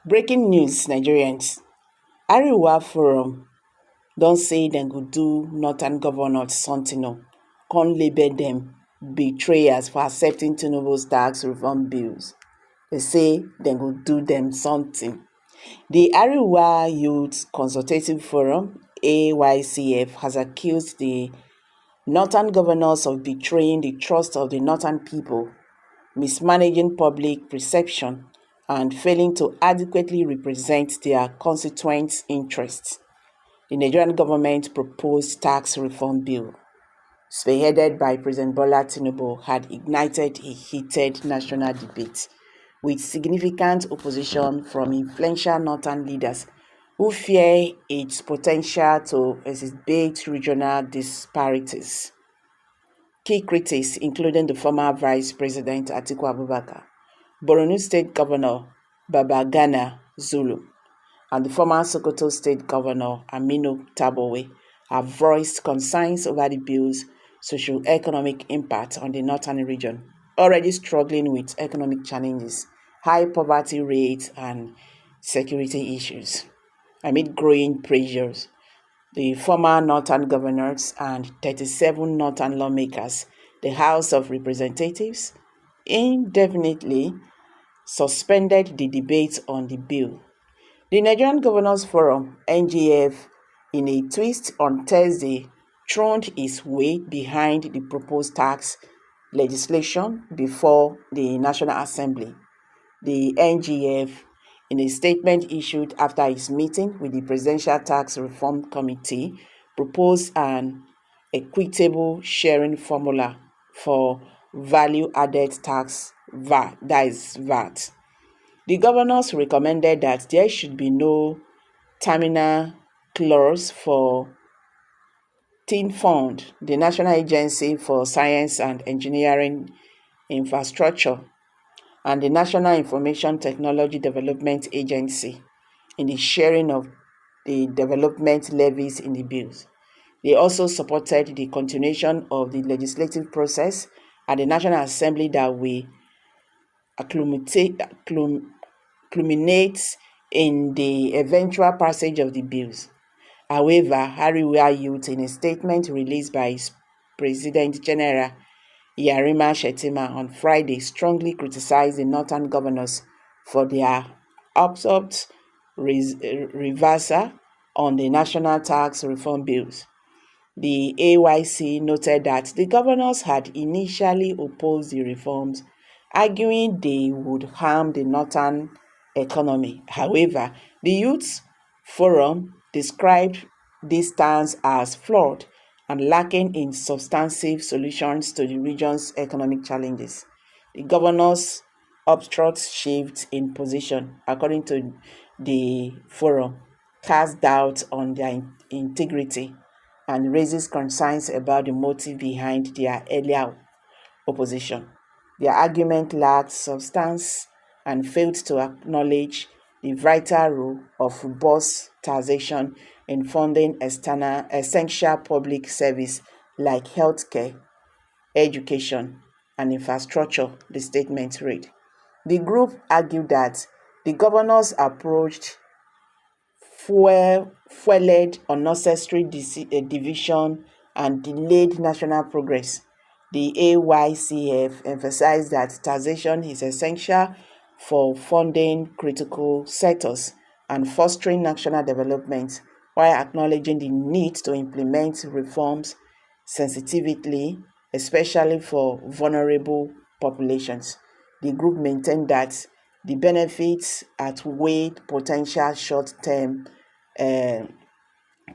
Breaking news, Nigerians. Arewa Forum don say dem go do northern governors something o, come label dem betrayers for accepting Tinubu's tax reform bills. They say dem go do dem something. The Arewa Youth Consultative Forum, AYCF, has accused the northern governors of betraying the trust of the northern people, mismanaging public perception, and failing to adequately represent their constituents' interests. The Nigerian government proposed tax reform bill, spearheaded by President Bola Tinubu, had ignited a heated national debate, with significant opposition from influential northern leaders who fear its potential to exacerbate regional disparities. Key critics, including the former Vice President Atiku Abubakar, Borno State Governor Babagana Zulu, and the former Sokoto State Governor Aminu Tabowe, have voiced concerns over the bill's socio-economic impact on the northern region, already struggling with economic challenges, high poverty rates, and security issues. Amid growing pressures, the former northern governors and 37 northern lawmakers, the House of Representatives, indefinitely suspended the debate on the bill. The Nigerian Governors Forum, NGF, in a twist on Thursday, throned its weight behind the proposed tax legislation before the National Assembly. The NGF, in a statement issued after its meeting with the Presidential Tax Reform Committee, proposed an equitable sharing formula for value-added tax VAT, that is VAT. The governors recommended that there should be no terminal clause for TIN-Fund, the National Agency for Science and Engineering Infrastructure, and the National Information Technology Development Agency, in the sharing of the development levies in the bills. They also supported the continuation of the legislative process at the National Assembly that will culminates in the eventual passage of the bills. However, Arewa Youth, in a statement released by its President General Yarima Shetima on Friday, strongly criticized the northern governors for their abrupt reversal on the national tax reform bills. The AYC noted that the governors had initially opposed the reforms, arguing they would harm the northern economy. However, the Youth Forum described this stance as flawed and lacking in substantive solutions to the region's economic challenges. The governors' obstruct shift in position, according to the forum, cast doubt on their integrity and raises concerns about the motive behind their earlier opposition. Their argument lacked substance and failed to acknowledge the vital role of robust taxation in funding essential public service like healthcare, education, and infrastructure, the statement read. The group argued that the governor's approach fueled unnecessary division and delayed national progress. The AYCF emphasized that taxation is essential for funding critical sectors and fostering national development, while acknowledging the need to implement reforms sensitively, especially for vulnerable populations. The group maintained that the benefits outweighed potential short-term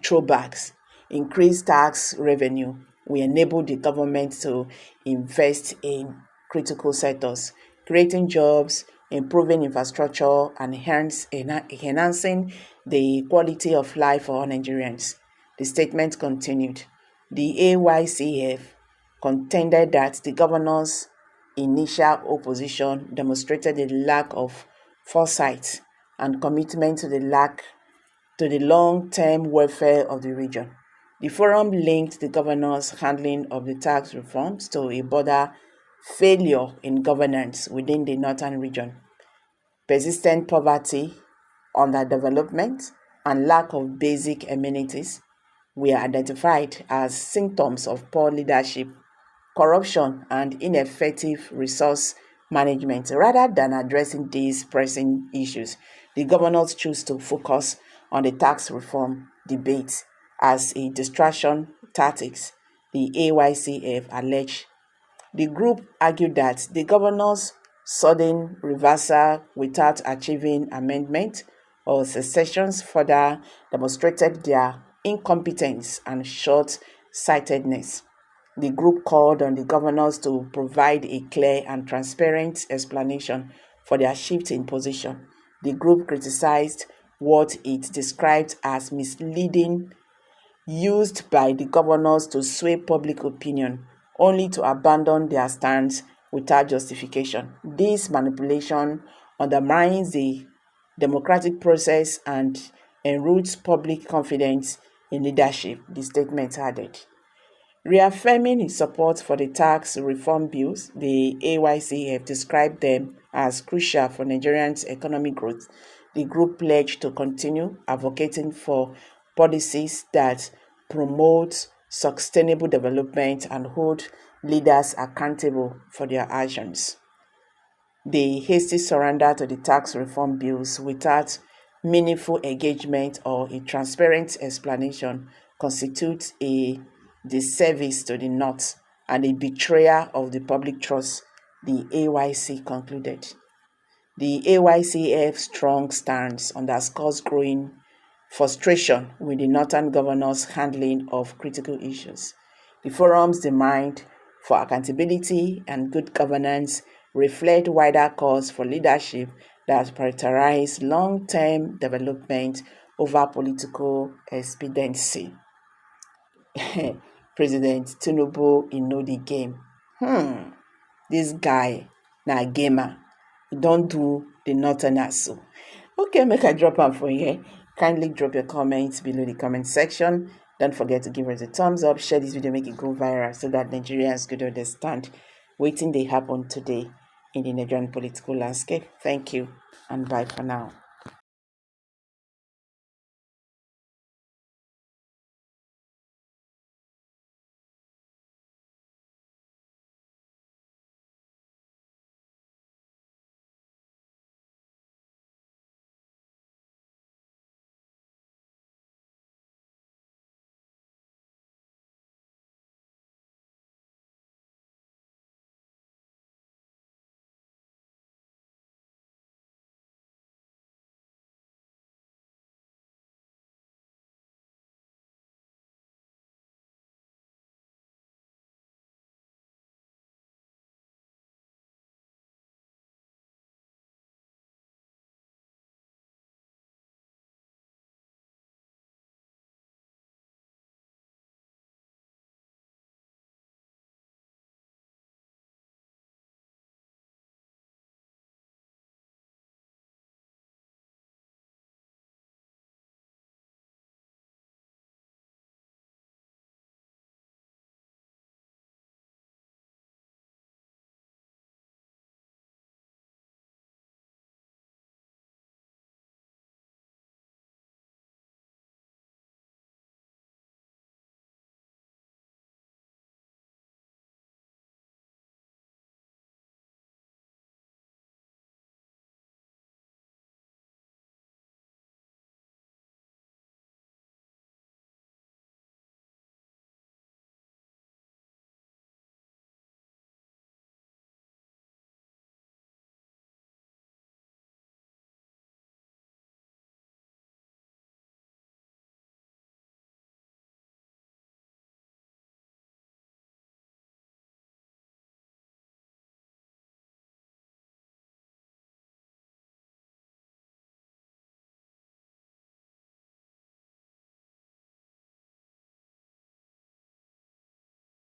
throwbacks. Increased tax revenue will enable the government to invest in critical sectors, creating jobs, improving infrastructure, and enhancing the quality of life for all Nigerians. The statement continued. The AYCF contended that the governor's initial opposition demonstrated a lack of foresight and commitment to the long-term welfare of the region. The forum linked the governor's handling of the tax reforms to a broader failure in governance within the northern region. Persistent poverty, underdevelopment, and lack of basic amenities were identified as symptoms of poor leadership, corruption, and ineffective resource management. Rather than addressing these pressing issues, the governors choose to focus on the tax reform debate as a distraction tactics, the AYCF alleged. The group argued that the governor's sudden reversal without achieving amendment or secessions further demonstrated their incompetence and short-sightedness. The group called on the governors to provide a clear and transparent explanation for their shift in position. The group criticized what it described as misleading used by the governors to sway public opinion, only to abandon their stance without justification. This manipulation undermines the democratic process and erodes public confidence in leadership, the statement added. Reaffirming its support for the tax reform bills, the AYCF described them as crucial for Nigerians' economic growth. The group pledged to continue advocating for policies that promote sustainable development and hold leaders accountable for their actions. The hasty surrender to the tax reform bills without meaningful engagement or a transparent explanation constitutes a disservice to the North and a betrayal of the public trust, the AYC concluded. The AYCF's strong stance underscores growing frustration with the Northern governors' handling of critical issues. The forum's demand for accountability and good governance reflect wider calls for leadership that prioritize long-term development over political expediency. President Tinubu know the game. This guy na gamer. He don't do the northerners so. Okay, make I drop am for here. Kindly drop your comments below the comment section. Don't forget to give us a thumbs up, share this video, make it go viral so that Nigerians could understand wetin dey happen today in the Nigerian political landscape. Thank you and bye for now.